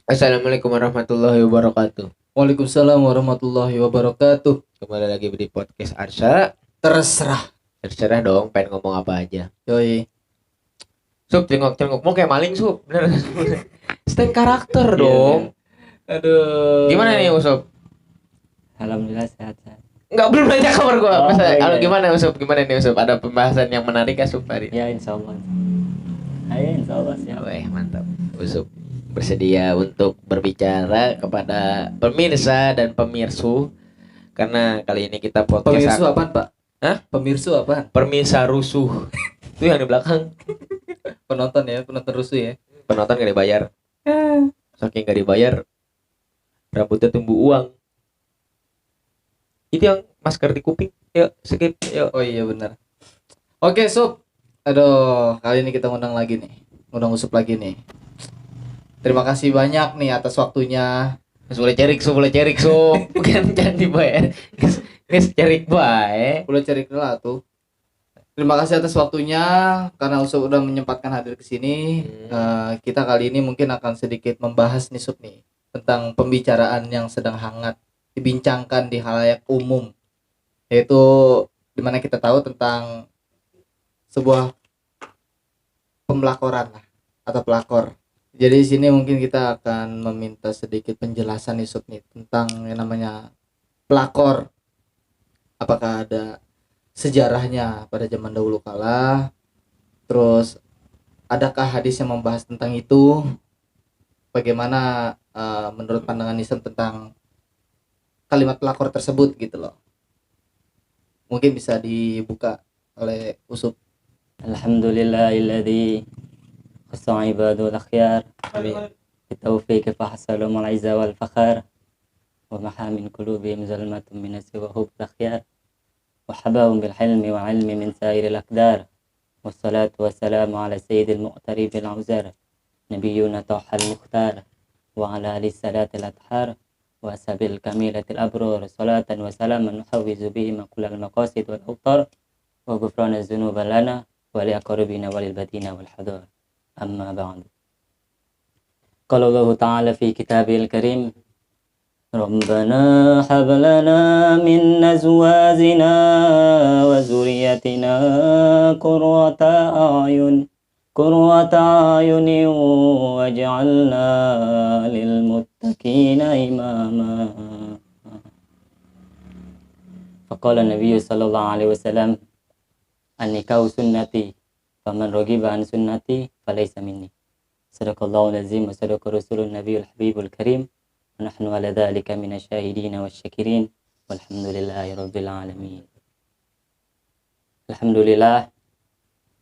Assalamualaikum warahmatullahi wabarakatuh. Waalaikumsalam warahmatullahi wabarakatuh. Kembali lagi di podcast Arsa. Terserah. Terserah dong, pengen ngomong apa aja. Yoi. Sup, cengok-cengok mau kayak maling, Sup. Bener. Stand karakter Iya, dong. Aduh. Gimana nih, Sup? Alhamdulillah sehat-sehat. Enggak, belum nanya kabar gua. Oh, iya. Kalau gimana, Sup? Gimana nih, Sup? Ada pembahasan yang menarik ya, Sup, hari ini? Ya insyaallah. Ayo insyaallah siap. Weh, mantap. Sup bersedia untuk berbicara kepada pemirsa dan pemirsu karena kali ini kita podcast Pemirsu apaan, Pak? Hah? Pemirsu apaan? Pemirsa rusuh. Itu yang di belakang. Penonton ya, penonton rusuh ya. Penonton gak dibayar. Saking gak dibayar, rambutnya tumbuh uang. Itu yang masker di kuping. Yuk, skip. Yuk. Oh iya benar. Oke, Sup. Aduh, kali ini kita ngundang lagi nih. Ngundang Usup lagi nih. Terima kasih banyak nih atas waktunya. Boleh cerik, bukan jangan dibayar. Guys, cerik bae. Udah cari lah tuh. Terima kasih atas waktunya karena Usup udah menyempatkan hadir ke sini. Kita kali ini mungkin akan sedikit membahas nih, Sup nih, tentang pembicaraan yang sedang hangat dibincangkan di halayak umum, yaitu dimana kita tahu tentang sebuah pembelakoran lah atau pelakor. Jadi di sini mungkin kita akan meminta sedikit penjelasan nih, Sup nih, tentang yang namanya pelakor. Apakah ada sejarahnya pada zaman dahulu kala? Terus adakah hadis yang membahas tentang itu? Bagaimana menurut pandangan Islam tentang kalimat pelakor tersebut gitu loh. Mungkin bisa dibuka oleh Usup. Alhamdulillahilladzi khassa ibadul akhyar bitaufiq fahsalum al izza wal fakhar wa maha min qulubihim zalmatun min aswa hub akhyar wa habahum bil hilmi wa ilmi min sa'iril aqdar wassalatu wassalamu ala sayyidil muqtarib al uzar nabiyyuna tawhal mukhtar wa ala ali salatil athhar wa sabil kamilatil abrur salatan wa salaman nuhawwizu bihi kullal maqasid wal awtar wa ghufrana dzunuba lana wa li aqrabina walil badina wal hadur amma ba'd. Qala Allah ta'ala fi kitabil karim Rabbana hab lana min azwajina wa zurriyyatina qurrata a'yuni waj'alna lil muttaqina imama. Faqala Nabi sallallahu alaihi wasallam an-nikahu sunnati faman raghiba an sunnati falaysa minni. Sadaqallahu al-azim wa sadaqa rasulun nabiyul habibul karim wa nahnu ala dhalika minasyahidin wasyakirin walhamdulillahi rabbil alamin. Alhamdulillah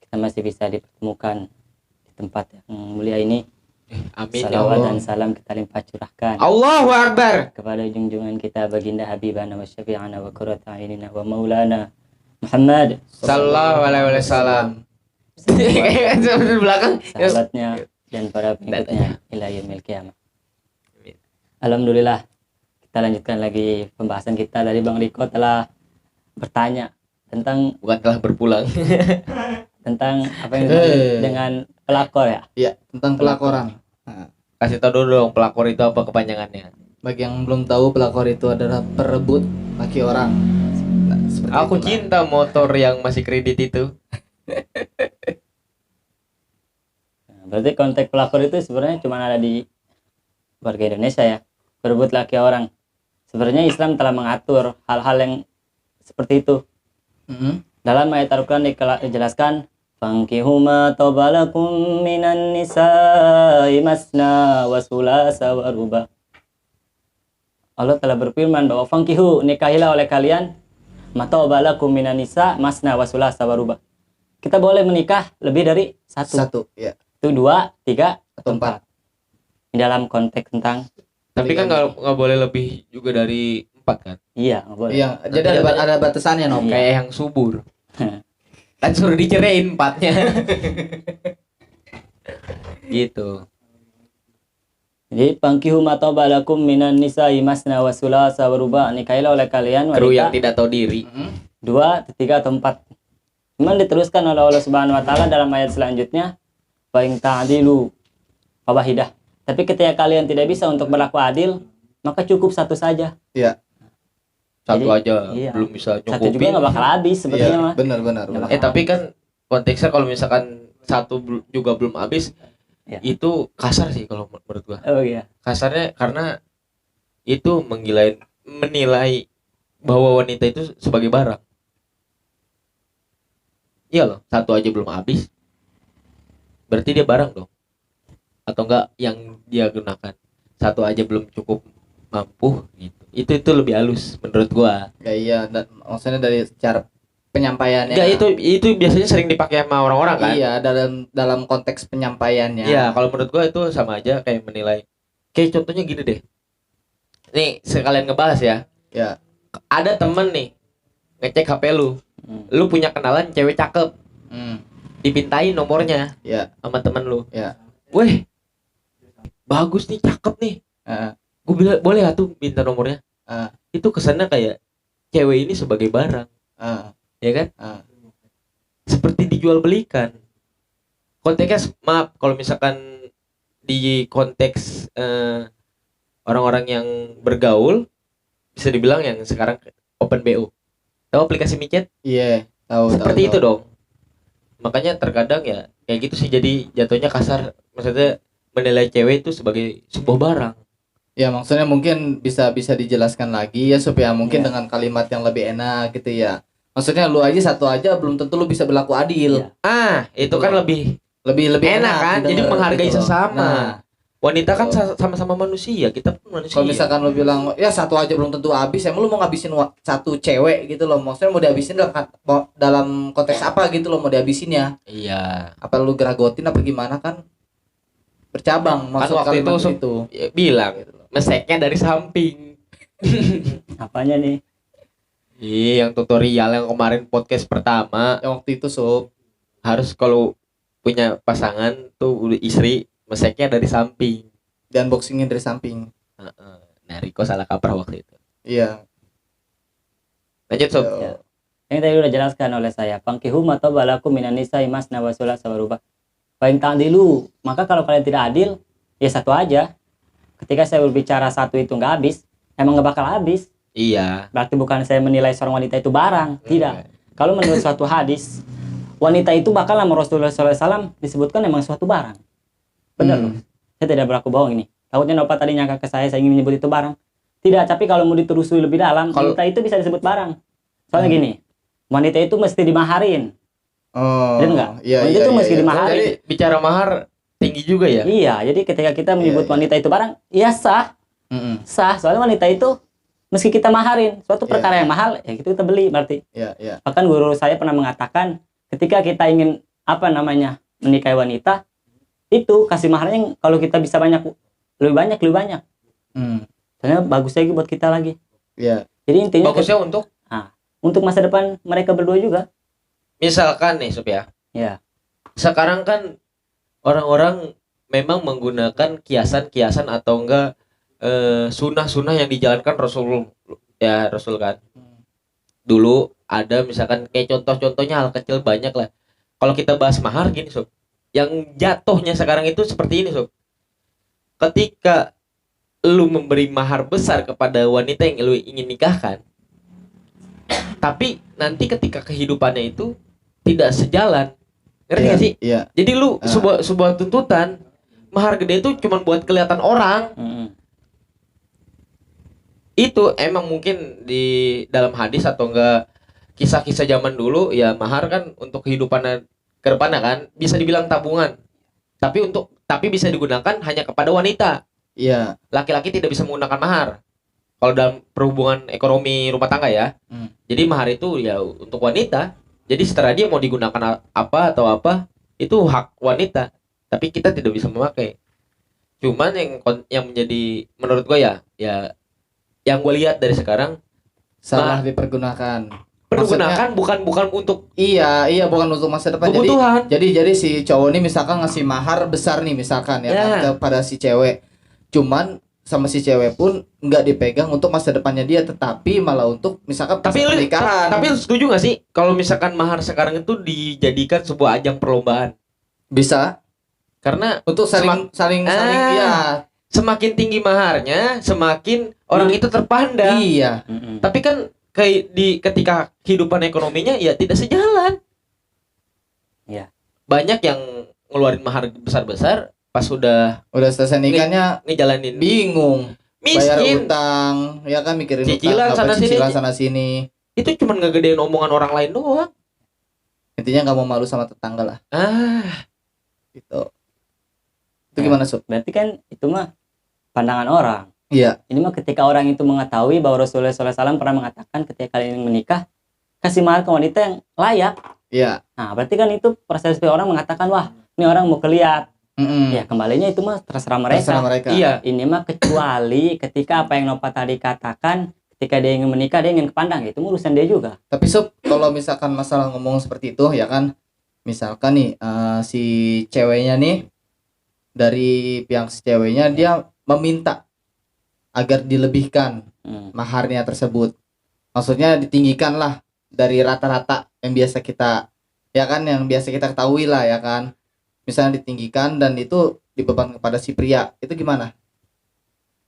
kita masih bisa dipertemukan di tempat yang mulia ini. Amin ya Salawat Allah. dan salam kita limpah curahkan Allahu Akbar. kepada junjungan kita baginda habibana wa syafi'ana wa qurrata a'yunina wa maulana Muhammad Sallallahu alaihi wasallam. Di belakang. sahabatnya dan para pengikutnya ila yaumil qiyamah. Alhamdulillah kita lanjutkan lagi pembahasan kita. Dari Bang Riko telah bertanya tentang Bukan telah berpulang. apa yang disebut dengan pelakor ya. Iya, tentang pelakoran. Kasih tau dulu dong pelakor itu apa kepanjangannya. Bagi yang belum tahu, pelakor itu adalah perebut laki orang. Nah, seperti Aku itulah. cinta motor yang masih kredit itu. Nah, berarti konteks pelakor itu sebenarnya cuma ada di warga Indonesia ya, berebut laki orang. Sebenarnya Islam telah mengatur hal-hal yang seperti itu. Dalam ayat Al-Quran dijelaskan, fankihu ma tabalakum minan nisa'i masna wa sulasa wa ruba. Allah telah berfirman bahwa fankihu, nikahilah oleh kalian ma tabalakum minan nisa' masna wa sulasa wa ruba. Kita boleh menikah lebih dari satu. Ya. Itu 2, 3, Atau 4. Ini dalam konteks tentang Tapi kan nggak boleh lebih juga dari 4 kan? iya, nggak boleh. Iya, jadi ada batasannya, Nom. Kayak yang subur. Kan suruh dicerain 4-nya. Gitu. Jadi pangkihu ma tabalakum minan nisa'i masna wa sulasa wa ruba, nikahilah oleh kalian Kru yang wanita tidak tahu diri. 2, 3 atau 4. Memang diteruskan oleh Allah Subhanahu wa taala dalam ayat selanjutnya, fa in ta'dilu fawahidah. Tapi ketika kalian tidak bisa untuk berlaku adil, maka cukup satu saja. Satu Jadi, aja iya. belum bisa Satu juga nyukupin. nggak bakal habis sebetulnya Iya, mah. benar. Tapi kan konteksnya kalau misalkan satu juga belum habis, Ya. itu kasar sih kalau menurut gua. Oh iya. Kasarnya karena itu menilai bahwa wanita itu sebagai barang. Iya loh, satu aja belum habis. Berarti dia barang dong. Atau enggak yang dia gunakan. Satu aja belum cukup mampu gitu. Itu lebih halus menurut gua. Ya iya, maksudnya dari cara penyampaiannya. Enggak, itu biasanya sering dipakai sama orang-orang kan? Iya, dalam konteks penyampaiannya. Iya, kalau menurut gua itu sama aja kayak menilai. Kayak contohnya gini deh. Nih, sekalian ngebahas ya. Ya. Ada temen nih ngecek HP lu. Lu punya kenalan cewek cakep. Dipintain nomornya Ya. sama temen lu. Ya. Weh, bagus nih, cakep nih. Gue bilang boleh ya tuh minta nomornya. Itu kesannya kayak cewek ini sebagai barang, ya kan? Seperti dijual belikan. Konteksnya maaf kalau misalkan di konteks orang-orang yang bergaul bisa dibilang yang sekarang open BO. Tahu aplikasi micet? Iya, tahu. Seperti itu dong. Makanya terkadang ya kayak gitu sih, jadi jatuhnya kasar. Maksudnya menilai cewek itu sebagai sebuah barang. Ya, maksudnya mungkin bisa dijelaskan lagi ya supaya mungkin Iya. dengan kalimat yang lebih enak gitu ya. Maksudnya lu aja satu aja belum tentu lu bisa berlaku adil. Iya. Itu kan lebih Lebih enak kan? Jadi didengar menghargai gitu loh. sesama. Nah, Wanita kan sama-sama manusia, kita pun manusia. kalau misalkan lu bilang ya satu aja belum tentu habis, emang lu mau ngabisin satu cewek gitu loh. Maksudnya mau dihabisin dalam konteks apa gitu loh mau dihabisinnya? Iya. Apa lu geragotin apa gimana kan? Bercabang maksud waktu kalimat itu itu. Ya, bilang meseknya dari samping. Apanya nih? Iya, yang tutorial yang kemarin podcast pertama, Yang waktu itu Sob, harus kalau punya pasangan tuh istri meseknya dari samping. dan boxingin dari samping. Nah, Riko salah kaprah waktu itu. Iya. Lanjut Sob. Ya. Yang tadi udah jelaskan oleh saya. Fankihu mata balaku minan nisa'i masna wa thulatsa wa ruba'. Fa in ta'dilu, maka kalau kalian tidak adil, ya satu aja. Ketika saya berbicara satu itu nggak habis, emang nggak bakal habis. Iya. Berarti bukan saya menilai seorang wanita itu barang, tidak. Kalau menurut suatu hadis, wanita itu bakal sama Rasulullah SAW disebutkan memang suatu barang. Benar loh. Saya tidak berlaku bohong ini. Takutnya Nova tadi nyangka ke saya ingin menyebut itu barang. Tidak, tapi kalau mau ditelusuri lebih dalam, wanita itu bisa disebut barang. Soalnya gini, wanita itu mesti dimaharin. Oh. Bener nggak? Iya, Wanita itu mesti dimaharin. Jadi bicara mahar tinggi juga ya. Iya, jadi ketika kita menyebut Iya. wanita itu barang, ya sah. Sah, soalnya wanita itu meski kita maharin, suatu perkara yang mahal, ya itu kita beli berarti. Iya. Bahkan guru saya pernah mengatakan, ketika kita ingin menikahi wanita, itu kasih maharnya yang kalau kita bisa lebih banyak. Soalnya bagus lagi buat kita lagi. Iya. Jadi intinya Bagusnya untuk untuk masa depan mereka berdua juga. misalkan nih Sob ya. Ya. Sekarang kan orang-orang memang menggunakan kiasan-kiasan atau enggak sunah-sunah yang dijalankan Rasul kan. Dulu ada misalkan kayak contoh-contohnya hal kecil banyak lah. Kalau kita bahas mahar gini Sob, yang jatuhnya sekarang itu seperti ini Sob. Ketika lu memberi mahar besar kepada wanita yang lu ingin nikahkan, tapi nanti ketika kehidupannya itu tidak sejalan, ngerti gak sih? Iya. Jadi lu sebuah tuntutan mahar gede itu cuma buat kelihatan orang. Itu emang mungkin di dalam hadis atau enggak kisah-kisah zaman dulu ya, mahar kan untuk kehidupan ke depannya kan bisa dibilang tabungan. Tapi bisa digunakan hanya kepada wanita. Iya. Laki-laki tidak bisa menggunakan mahar. Kalau dalam perhubungan ekonomi rumah tangga ya. Jadi mahar itu ya untuk wanita. Jadi setelah dia mau digunakan apa atau apa, itu hak wanita. Tapi kita tidak bisa memakai. Cuman yang menjadi menurut gue ya yang gue lihat dari sekarang Salah dipergunakan. pergunakan bukan untuk Iya, bukan untuk masa depan. kebutuhan. Jadi si cowok ini misalkan ngasih mahar besar nih misalkan ya kan, kepada si cewek. Cuman sama si cewek pun nggak dipegang untuk masa depannya dia, tetapi malah untuk misalkan Tapi pernikahan. lu setuju gak sih kalau misalkan mahar sekarang itu dijadikan sebuah ajang perlombaan? Bisa. Karena Untuk saling Ah. ya. semakin tinggi maharnya, semakin orang itu terpandang. Iya. Tapi kan kayak ketika kehidupan ekonominya ya tidak sejalan. Iya. Banyak yang ngeluarin mahar besar-besar pas sudah Udah selesai nikahnya ngejalanin bingung. Bayar miskin. utang, ya kan mikirin Cicilan utang, sana sini. cicilan sana sini. Itu cuma ngegedein omongan orang lain doang. Intinya nggak mau malu sama tetangga lah. Gitu. Itu Ya. gimana, Sob? Berarti kan itu mah pandangan orang. Iya. Ini mah ketika orang itu mengetahui bahwa Rasulullah SAW pernah mengatakan ketika kalian ingin menikah, kasih mahar ke wanita yang layak. Iya. Nah, berarti kan itu persepsi orang mengatakan, wah, ini orang mau keliat. Ya, kembalinya itu mah terserah mereka. Terserah mereka. Iya. Ini mah kecuali ketika apa yang Nova tadi katakan, ketika dia ingin menikah, dia ingin kepandang. Itu urusan dia juga. Tapi Sob, kalau misalkan masalah ngomong seperti itu, ya kan, misalkan nih si ceweknya nih, dari pihak si ceweknya dia meminta agar dilebihkan maharnya tersebut. Maksudnya ditinggikan lah dari rata-rata yang biasa kita, ya kan, yang biasa kita ketahui lah, ya kan. Misalnya ditinggikan dan itu dibebankan kepada si pria. Itu gimana?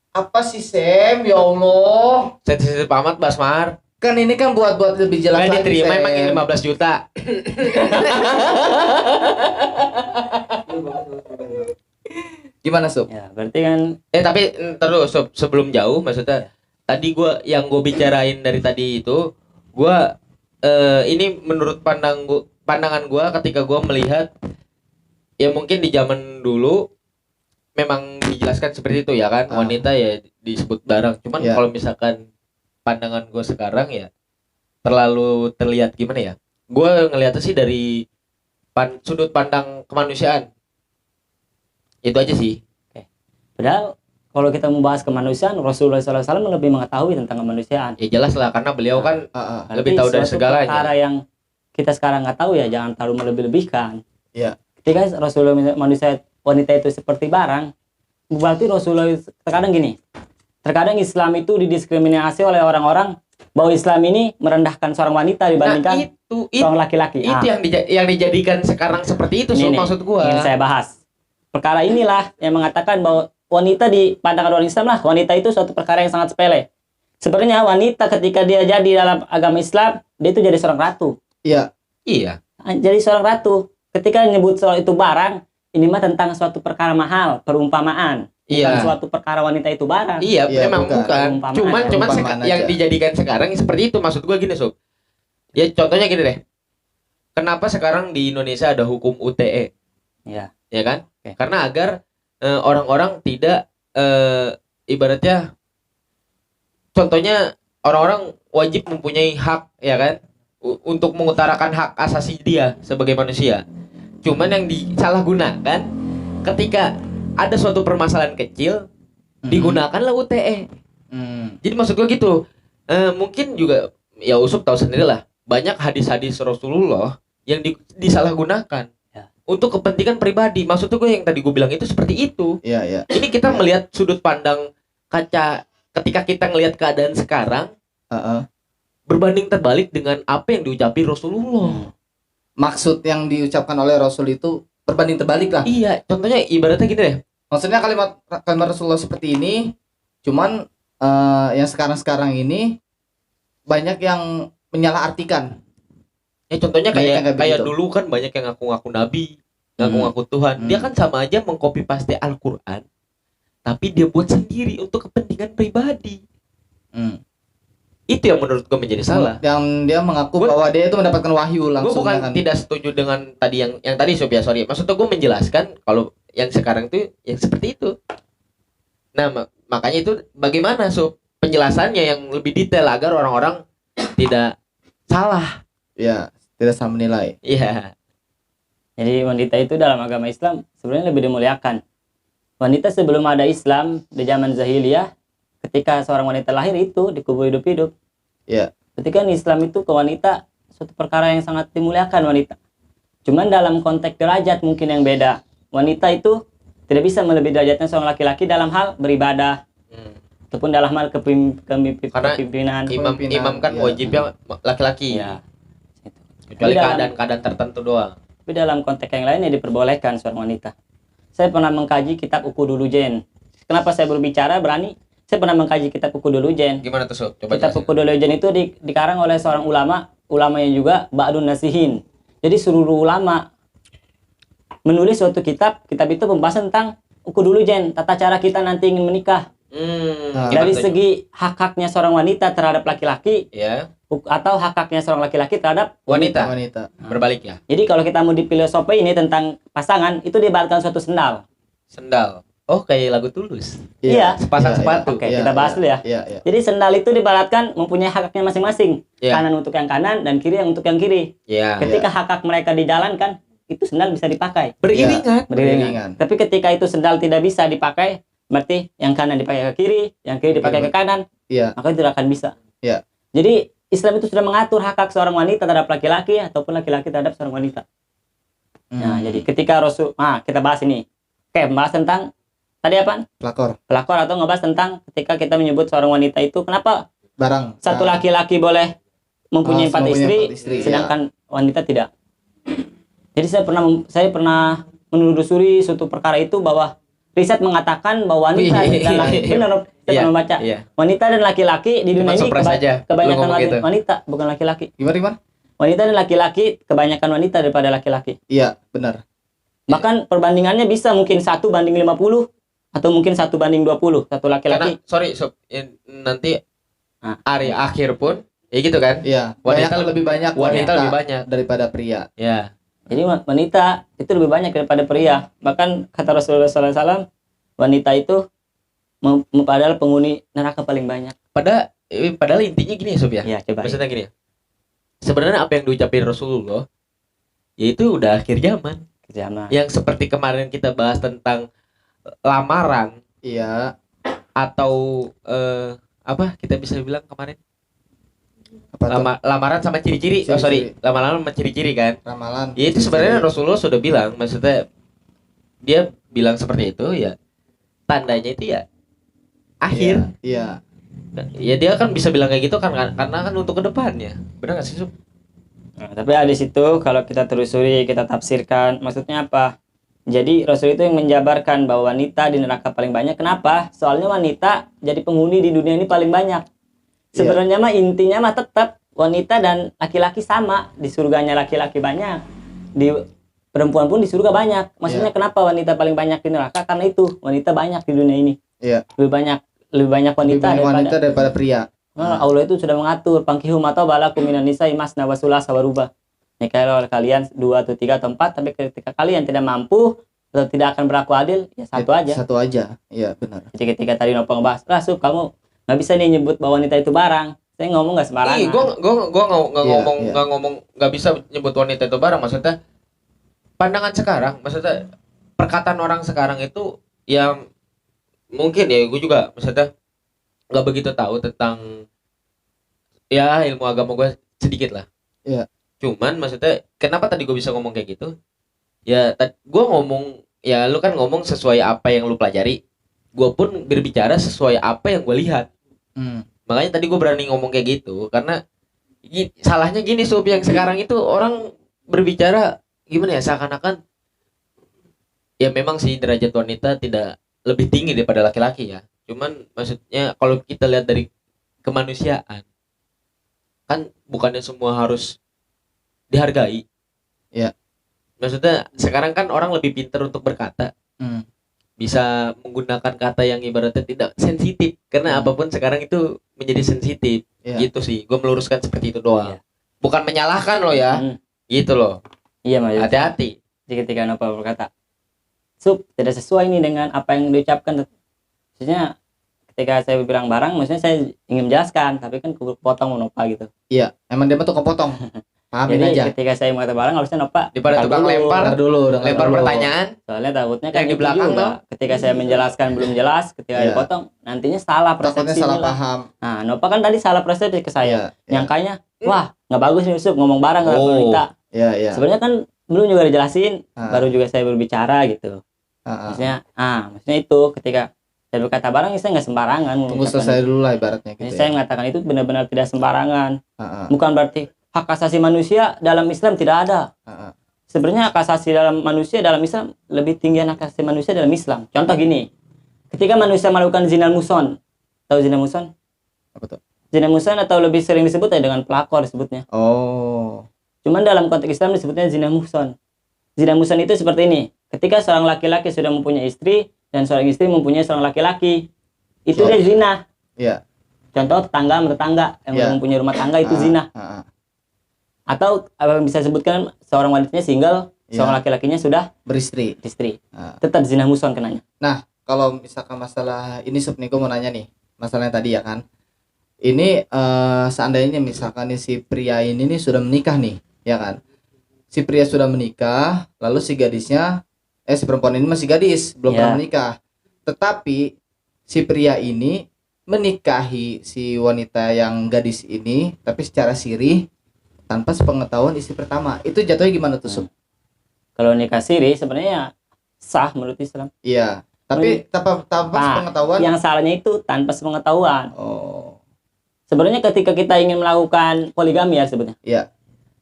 Apa sih, Sam? Ya Allah. Sensitif amat Basmar. Kan ini kan buat lebih jelas Nggak lagi, diterima Sam. emang ini 15 juta. Gimana, Sob? Ya, berarti kan Tapi terus sebelum jauh maksudnya tadi yang gue bicarain dari tadi itu gua ini menurut pandangan gua ketika gua melihat ya mungkin di zaman dulu memang dijelaskan seperti itu ya kan, wanita ya disebut barang. Cuman Ya. kalau misalkan pandangan gua sekarang ya terlalu terlihat gimana ya? Gua ngelihatnya sih dari sudut pandang kemanusiaan. Itu aja sih. padahal kalau kita membahas kemanusiaan, Rasulullah SAW lebih mengetahui tentang kemanusiaan. Ya jelas lah karena beliau kan lebih Berarti tahu dari suatu segalanya. perkara yang kita sekarang nggak tahu ya jangan terlalu melebih-lebihkan. Iya. Ketika Rasulullah manusia wanita itu seperti barang, berarti Rasulullah terkadang gini. Terkadang Islam itu didiskriminasi oleh orang-orang bahwa Islam ini merendahkan seorang wanita dibandingkan seorang laki-laki. Itu yang dijadikan sekarang seperti itu. Ini nih, maksud gua. ingin saya bahas. Perkara inilah yang mengatakan bahwa wanita di pandangan orang Islam lah, wanita itu suatu perkara yang sangat sepele. Sebenarnya wanita ketika dia jadi dalam agama Islam, dia itu jadi seorang ratu. Iya. Iya. Jadi seorang ratu. Ketika nyebut soal itu barang, ini mah tentang suatu perkara mahal, perumpamaan. Bukan Iya. suatu perkara wanita itu barang. Iya, Iya, memang bukan. Perumpamaan. Cuman Perumpamaan yang aja. dijadikan sekarang seperti itu. Maksud gua gini, Sob. Ya contohnya gini deh. Kenapa sekarang di Indonesia ada hukum UTE? Ya. Ya kan? Oke. Karena agar orang-orang tidak ibaratnya contohnya orang-orang wajib mempunyai hak ya kan untuk mengutarakan hak asasi dia sebagai manusia. Cuman yang disalahgunakan ketika ada suatu permasalahan kecil digunakanlah UTE. Jadi maksud gua gitu. Mungkin juga ya Usup tahu sendiri lah, banyak hadis-hadis Rasulullah yang disalahgunakan untuk kepentingan pribadi. Maksudnya gue yang tadi gue bilang itu seperti itu. Iya, iya. Ini kita melihat sudut pandang kaca ketika kita ngelihat keadaan sekarang berbanding terbalik dengan apa yang diucapi Rasulullah. Maksud yang diucapkan oleh Rasul itu berbanding terbalik lah. Iya, contohnya ibaratnya gini deh. Maksudnya kalimat Rasulullah seperti ini, cuman yang sekarang ini banyak yang menyalahartikan. Ya contohnya Banyak yang kayak kayak begitu. dulu kan banyak yang ngaku-ngaku nabi, ngaku-ngaku Tuhan. Dia kan sama aja mengcopy paste Al-Qur'an. Tapi dia buat sendiri untuk kepentingan pribadi. Itu yang menurut gue menjadi salah. Yang dia mengaku bahwa dia itu mendapatkan wahyu Gue langsung. bukan ya kan? tidak setuju dengan tadi yang tadi Sob ya, sorry. Maksudnya gue menjelaskan kalau yang sekarang tuh yang seperti itu. Nah, makanya itu bagaimana Sob penjelasannya yang lebih detail agar orang-orang tidak salah. Ya, tidak salah menilai. Iya. Jadi wanita itu dalam agama Islam sebenarnya lebih dimuliakan. Wanita sebelum ada Islam di zaman Jahiliyah, ketika seorang wanita lahir itu dikubur hidup-hidup. Ya. Ketika di Islam itu ke wanita suatu perkara yang sangat dimuliakan wanita. Cuman dalam konteks derajat mungkin yang beda. Wanita itu tidak bisa melebihi derajatnya seorang laki-laki dalam hal beribadah ataupun dalam hal kepemimpinan. Imam kan Iya. wajibnya laki-laki. Ya. Kecuali Tapi dalam- keadaan-keadaan tertentu doang. Tapi dalam konteks yang lain ya diperbolehkan seorang wanita. saya pernah mengkaji kitab Ukudulujen. Kenapa saya berbicara berani? Saya pernah mengkaji kitab Ukudulujen. Gimana tuh Sob? Coba Kitab jelasin. Ukudulujen itu dikarang oleh seorang ulama yang juga Ba'dun Nasihin. Jadi seluruh ulama menulis suatu kitab itu pembahasan tentang Ukudulujen, tata cara kita nanti ingin menikah. Nah, Gimana Dari tuh? segi hak-haknya seorang wanita terhadap laki-laki Ya, atau hak-haknya seorang laki-laki terhadap wanita. Wanita. Berbalik ya. Jadi kalau kita mau di filosofi ini tentang pasangan, itu diibaratkan suatu sendal. Sendal. Oh, kayak lagu Tulus. Iya. Sepasang sepatu. Oke, kita bahas dulu ya. Iya. Jadi sendal itu diibaratkan mempunyai hak-haknya masing-masing. Iya. Kanan untuk yang kanan dan kiri yang untuk yang kiri. Ya. Ketika hak-hak mereka dijalankan, itu sendal bisa dipakai. Beriringan. Beriringan. Tapi ketika itu sendal tidak bisa dipakai, berarti yang kanan dipakai ke kiri, yang kiri dipakai ke kanan, Iya. maka itu tidak akan bisa. Iya. Jadi Islam itu sudah mengatur hak-hak seorang wanita terhadap laki-laki ataupun laki-laki terhadap seorang wanita. Nah, jadi ketika kita bahas ini. Oke, membahas tentang tadi apa? pelakor Atau ngebahas tentang ketika kita menyebut seorang wanita itu kenapa barang satu laki-laki boleh mempunyai empat mempunyai istri, empat istri, sedangkan wanita tidak. Jadi saya pernah menelusuri suatu perkara itu bahwa riset mengatakan bahwa wanita Wih. dan laki benar saya Iya, pernah membaca iya. wanita dan laki-laki di dunia Cuma ini surprise aja, lu kebanyakan ngomong gitu. wanita bukan laki-laki. Gimana? Wanita dan laki-laki kebanyakan wanita daripada laki-laki. Iya, benar. Bahkan perbandingannya bisa mungkin 1:50 atau mungkin 1:20 satu Karena laki-laki. sorry Sob, nanti Ah. hari akhir pun ya gitu kan. Iya, Wanita lebih banyak Wanita lebih banyak. daripada pria. Ya. Jadi wanita itu lebih banyak daripada pria. Bahkan kata Rasulullah SAW, wanita itu padahal penghuni neraka paling banyak. Padahal intinya gini ya Sob ya. Ya, coba. Maksudnya gini ya. Sebenarnya apa yang diucapin Rasulullah yaitu udah akhir zaman. Zaman. Yang seperti kemarin kita bahas tentang lamaran Iya. atau apa kita bisa bilang kemarin Apa tuh? lamaran sama ciri-ciri. Oh sorry, lamaran sama ciri-ciri kan. Ramalan. Ya itu sebenarnya Rasulullah sudah bilang, maksudnya dia bilang seperti itu ya tandanya itu ya akhir. Iya. Ya dia kan bisa bilang kayak gitu kan karena kan untuk kedepannya. Benar nggak sih Sob? Nah, tapi ada di situ kalau kita telusuri, kita tafsirkan, maksudnya apa? Jadi Rasul itu yang menjabarkan bahwa wanita di neraka paling banyak. Kenapa? Soalnya wanita jadi penghuni di dunia ini paling banyak. Sebenarnya mah intinya mah tetap wanita dan laki-laki sama. Di surganya laki-laki banyak, di perempuan pun di surga banyak. Maksudnya kenapa wanita paling banyak di neraka? Karena itu wanita banyak di dunia ini. Iya. Lebih banyak wanita daripada pria. Allah itu sudah mengatur pangkihu mata balakum minan nisa'i masna wa sulasa wa ruba. Nikahlah oleh kalian 2 atau 3 atau 4, tapi ketika kalian tidak mampu atau tidak akan berlaku adil, ya satu aja. Satu aja. Iya, benar. Jadi ketika tadi Nopang bahas, Rasul kamu nggak bisa nih nyebut bahwa wanita itu barang. Saya ngomong nggak sembarangan. Ih, gua nggak Iya. ngomong nggak bisa nyebut wanita itu barang. Maksudnya pandangan sekarang, maksudnya perkataan orang sekarang itu yang mungkin ya gue juga maksudnya nggak begitu tahu tentang ya ilmu agama gue sedikit lah. Iya. Cuman maksudnya kenapa tadi gue bisa ngomong kayak gitu? Ya gue ngomong ya lu kan ngomong sesuai apa yang lu pelajari. Gue pun berbicara sesuai apa yang gue lihat. Makanya tadi gue berani ngomong kayak gitu karena salahnya gini Sob, yang sekarang itu orang berbicara gimana ya seakan-akan ya memang sih derajat wanita tidak lebih tinggi daripada laki-laki ya. Cuman maksudnya kalau kita lihat dari kemanusiaan kan bukannya semua harus dihargai. Iya. Maksudnya sekarang kan orang lebih pintar untuk berkata. Bisa menggunakan kata yang ibaratnya tidak sensitif karena apapun sekarang itu menjadi sensitif. Iya. Gitu sih. Gue meluruskan seperti itu doang. Iya. Bukan menyalahkan lo ya. Gitu loh. Iya, Mas. Hati-hati. Jadi ketika Nopal berkata, Sub, tidak sesuai nih dengan apa yang diucapkan. Maksudnya ketika saya bilang barang, maksudnya saya ingin menjelaskan, tapi kan kepotong Nopal gitu. Iya, emang dia mah tukang potong. Pahamin Jadi aja. ketika saya mengatakan barang, harusnya Nopal Daripada tukang Bentar dulu, dengar lempar dulu. pertanyaan. Soalnya takutnya Yang kan di itu belakang juga. Ketika saya menjelaskan belum jelas, ketika Iya. dipotong, nantinya salah Takutnya persepsi. salah paham. Nah, Nopal kan tadi salah persepsi ke saya. Iya, iya. Nyangkanya, wah nggak bagus nih Yusuf ngomong barang nggak Oh. wanita. Iya, iya. Sebenarnya kan belum juga dijelasin, Ah. baru juga saya berbicara gitu. Ah, ah. Maksudnya itu ketika saya berkata barang, saya nggak sembarangan. Tunggu mengucapkan selesai dulu lah ibaratnya Jadi gitu saya ya. mengatakan itu benar-benar tidak sembarangan. Ah, ah, Bukan berarti hak asasi manusia dalam Islam tidak ada. ah, ah. sebenarnya hak asasi dalam manusia dalam Islam lebih tinggi hak asasi manusia dalam Islam. Contoh gini, ketika manusia melakukan zina muson, tahu zina muson? Apa tuh? Zina muson atau lebih sering disebut ya dengan pelakor disebutnya. Oh. Cuman dalam konteks Islam disebutnya zina muson. Zina muson itu seperti ini. Ketika seorang laki-laki sudah mempunyai istri dan seorang istri mempunyai seorang laki-laki, itu dia zina. Iya. Contoh tetangga sama tetangga yang Iya. mempunyai rumah tangga itu zina. Atau apa yang bisa sebutkan seorang wanitanya single, seorang laki-lakinya sudah Beristri. istri. Tetap zina muson kenanya. Nah, kalau misalkan masalah ini Niko mau nanya nih, masalahnya tadi ya kan. Ini seandainya misalkan nih si pria ini nih sudah menikah nih, ya kan? Si pria sudah menikah, lalu si gadisnya si perempuan ini masih gadis, belum pernah menikah. Tetapi si pria ini menikahi si wanita yang gadis ini tapi secara sirih tanpa sepengetahuan istri pertama. Itu jatuhnya gimana tuh, Sub? Kalau nikah siri sebenarnya sah menurut Islam. Iya, tapi tanpa sepengetahuan. Yang salahnya itu tanpa sepengetahuan. Oh. Sebenarnya ketika kita ingin melakukan poligami ya sebetulnya. Iya.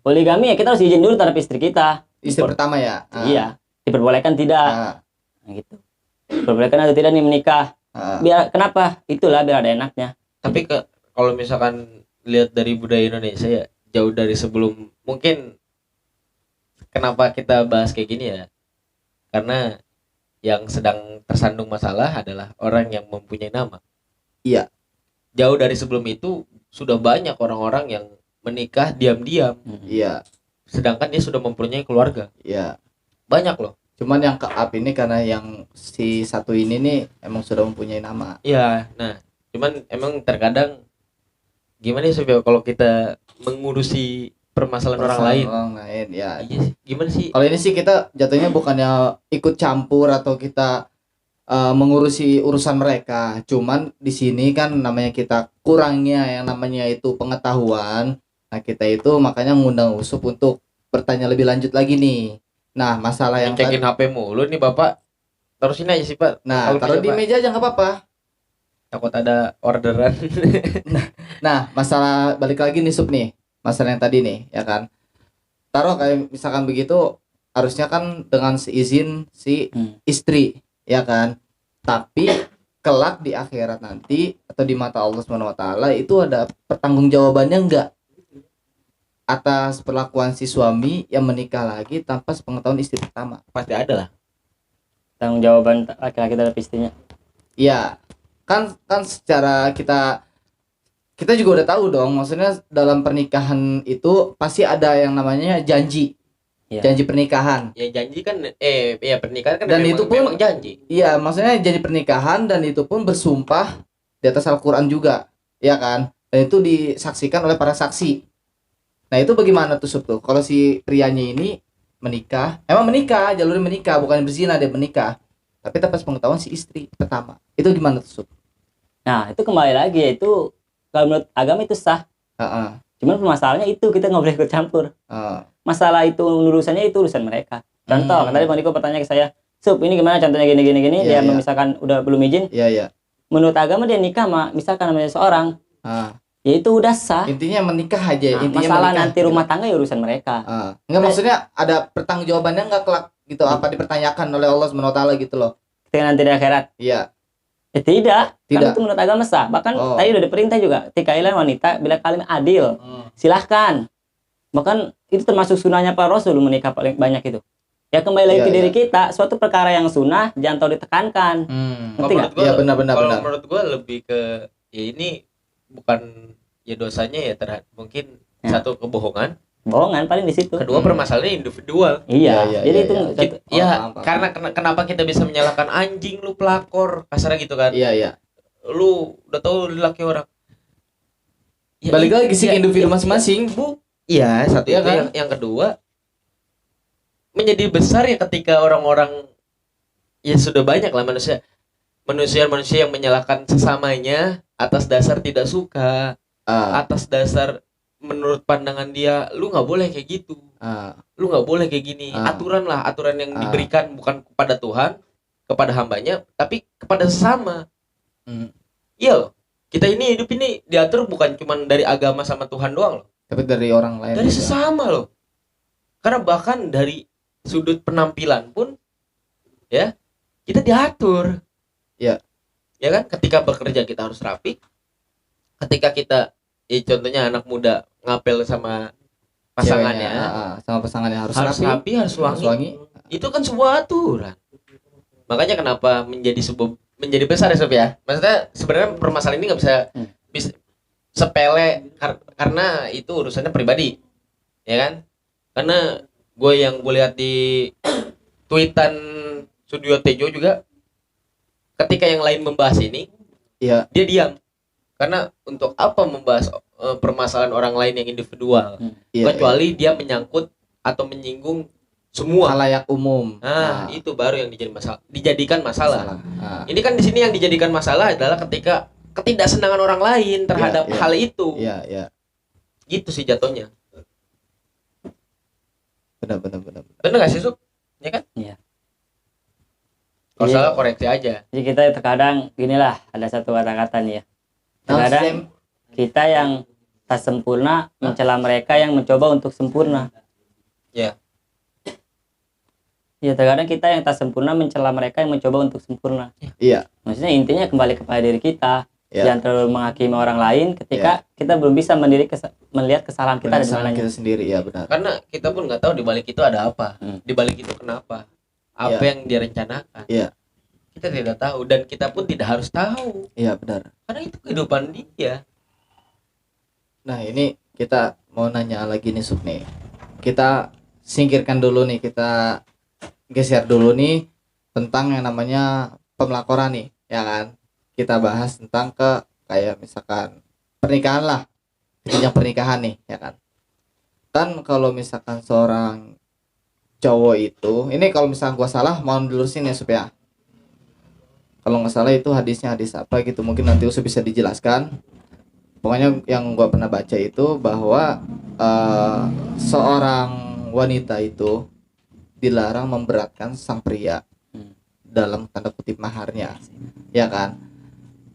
Poligami ya kita harus izin dulu terhadap istri kita. Istri pertama ya. Iya. Diperbolehkan tidak. Nah, gitu. Diperbolehkan atau tidak nih menikah. Biar kenapa? Itulah biar ada enaknya. Tapi kalau misalkan lihat dari budaya Indonesia ya, jauh dari sebelum, mungkin kenapa kita bahas kayak gini ya, karena yang sedang tersandung masalah adalah orang yang mempunyai nama. Iya. Jauh dari sebelum itu sudah banyak orang-orang yang menikah diam-diam. Iya. Sedangkan dia sudah mempunyai keluarga. Iya. Banyak loh. Cuman yang ke up ini karena yang si satu ini nih emang sudah mempunyai nama. Iya. Nah, cuman emang terkadang gimana sih kalau kita mengurusi permasalahan orang lain ya. Iya sih. Gimana sih? Kalau ini sih kita jatuhnya bukannya ikut campur atau kita mengurusi urusan mereka. Cuman di sini kan namanya kita kurangnya yang namanya itu pengetahuan. Nah, kita itu makanya mengundang Usup untuk bertanya lebih lanjut lagi nih. Nah, masalah yang cekin HP mulu nih Bapak. Terusin aja sih, Pak. Nah, taruh di meja aja nggak apa-apa. Takut ada orderan. Nah, masalah balik lagi nih Sup nih. Masalah yang tadi nih, ya kan. Taruh kayak misalkan begitu harusnya kan dengan seizin si istri, ya kan. Tapi kelak di akhirat nanti atau di mata Allah SWT itu ada pertanggungjawabannya enggak atas perlakuan si suami yang menikah lagi tanpa sepengetahuan istri pertama? Pasti ada lah tanggung jawaban laki-laki terhadap istrinya. Iya. Kan secara kita juga udah tahu dong, maksudnya dalam pernikahan itu pasti ada yang namanya janji. Janji pernikahan. Ya janji kan ya pernikahan kan dan memang, itu pun memang janji. Iya, maksudnya janji pernikahan dan itu pun bersumpah di atas Al-Qur'an juga, ya kan? Dan itu disaksikan oleh para saksi. Nah, itu bagaimana tuh Sub tuh? Kalau si prianya ini menikah, emang menikah, jalurnya menikah, bukan berzina, dia menikah. Tapi tanpa pengetahuan si istri pertama. Itu gimana tuh Sub? Nah, itu kembali lagi yaitu kalau menurut agama itu sah. Cuman permasalahannya itu kita nggak boleh ikut campur. Masalah itu urusannya itu urusan mereka. Contoh, tadi Bang Niko bertanya ke saya, Sup, ini gimana contohnya gini. Dia misalkan udah belum izin. Iya. Menurut agama dia nikah sama misalkan namanya seorang. Ya itu udah sah. Intinya menikah aja. Nah, intinya masalah menikah, nanti rumah tangga ya urusan mereka. Enggak, maksudnya ada pertanggungjawabannya enggak kelak gitu, apa dipertanyakan oleh Allah SWT gitu loh. Ketika nanti di akhirat. Iya. Tidak. Kan itu menurut agama sah. Bahkan tadi udah diperintah juga. Tikailah wanita bila kalian adil. Silahkan. Bahkan itu termasuk sunahnya para Rasul menikah paling banyak itu. Ya kembali lagi ke diri kita. Suatu perkara yang sunnah jangan tahu ditekankan. Ngerti nggak? Iya benar. Kalau menurut gue lebih ke ya ini bukan ya dosanya ya mungkin satu kebohongan. Bohongan paling di situ. Kedua permasalahannya individual. Iya. Jadi itu karena kenapa kita bisa menyalahkan anjing lu pelakor kasar gitu kan? Iya. Lu udah tahu laki orang. Ya, balik lagi sih ke individu masing-masing. Iya, satu ya itu kan? yang kedua menjadi besar ya ketika orang-orang ya sudah banyak lah manusia yang menyalahkan sesamanya atas dasar tidak suka, atas dasar menurut pandangan dia lu nggak boleh kayak gitu, lu nggak boleh kayak gini. Aturan yang diberikan bukan kepada Tuhan, kepada hambanya, tapi kepada sesama. Iya, kita ini hidup ini diatur bukan cuma dari agama sama Tuhan doang loh, tapi dari orang lain. Dari sesama loh. Karena bahkan dari sudut penampilan pun ya kita diatur. Ya. Ya kan, ketika bekerja kita harus rapi. Ketika kita contohnya anak muda ngapel sama pasangannya, Ceweknya, sama pasangannya harus rapi, rapi, harus wangi. Itu kan sebuah aturan. Makanya kenapa menjadi besar ya Sob ya. Maksudnya sebenarnya permasalahan ini nggak bisa sepele karena itu urusannya pribadi, ya kan? Karena yang gue lihat di tweetan Studio Tejo juga, ketika yang lain membahas ini, iya, dia diam. Karena untuk apa membahas permasalahan orang lain yang individual, iya, kecuali dia menyangkut atau menyinggung semua halayak umum. Nah, itu baru yang dijadikan masalah. Nah. Ini kan di sini yang dijadikan masalah adalah ketika ketidaksenangan orang lain terhadap Iya. hal itu. Iya. Gitu sih jatuhnya. Benar. Bener gak sih Sub? Ya kan? Iya. Kalau Jadi- salah koreksi aja. Jadi kita terkadang ginilah, ada satu kata-kata nih ya. Terkadang kita yang tak sempurna mencela mereka yang mencoba untuk sempurna. Ya. Ya, terkadang kita yang tak sempurna mencela mereka yang mencoba untuk sempurna. Iya. Maksudnya intinya kembali kepada diri kita. Ya. Jangan terlalu menghakimi orang lain ketika kita belum bisa melihat kesalahan kita dari Kesalahan mananya. kita sendiri, ya benar. Karena kita pun nggak tahu di balik itu ada apa. Hmm. Di balik itu kenapa? Apa Iya. yang dia rencanakan? Iya. Kita tidak tahu dan kita pun tidak harus tahu. Iya, benar. Karena itu kehidupan dia. Nah, ini kita mau nanya lagi nih Sub nih. Kita singkirkan dulu nih, kita geser dulu nih tentang yang namanya pemelakoran nih, ya kan? Kita bahas tentang kayak misalkan pernikahan lah, jenjang pernikahan nih, ya kan? Kan kalau misalkan seorang cowok itu, ini kalau misalkan gua salah mau dilurusin ya Sup ya. Kalau nggak salah itu hadisnya hadis apa gitu, mungkin nanti Usop bisa dijelaskan. Pokoknya yang gua pernah baca itu bahwa seorang wanita itu dilarang memberatkan sang pria dalam tanda kutip maharnya, ya kan?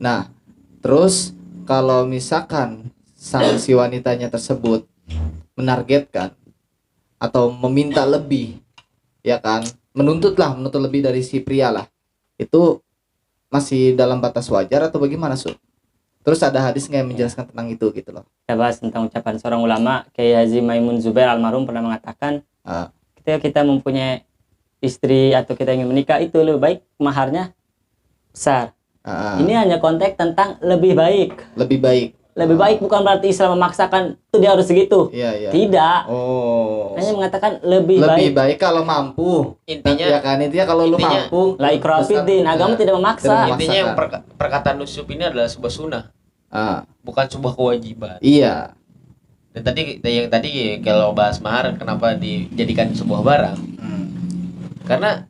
Nah, terus kalau misalkan sang si wanitanya tersebut menargetkan atau meminta lebih, ya kan, menuntut lebih dari si pria lah, itu masih dalam batas wajar atau bagaimana Su? Terus ada hadis nggak yang menjelaskan tentang itu gitu loh? Kita bahas tentang ucapan seorang ulama, Kiai Haji Maimun Zubair almarhum pernah mengatakan, ketika kita mempunyai istri atau kita ingin menikah, itu lebih baik maharnya besar. Ini hanya konteks tentang lebih baik. Lebih baik. Lebih baik bukan berarti Islam memaksakan itu dia harus segitu. Iya. Tidak. Oh. Hanya mengatakan lebih Lebih baik. baik kalau mampu. Intinya Ya kan, intinya kalau lu mampu. La ikraha fid din, agama tidak memaksa. Tidak intinya yang memaksakan. perkataan Nusub ini adalah sebuah sunnah, bukan sebuah kewajiban. Iya. Dan tadi kalau bahas mahar kenapa dijadikan sebuah barang? Karena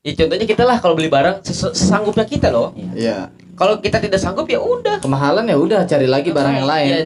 ya contohnya kita lah kalau beli barang sesanggupnya kita loh. Iya. Kalau kita tidak sanggup ya udah. Kemahalan ya udah cari lagi barang yang lain. Ya,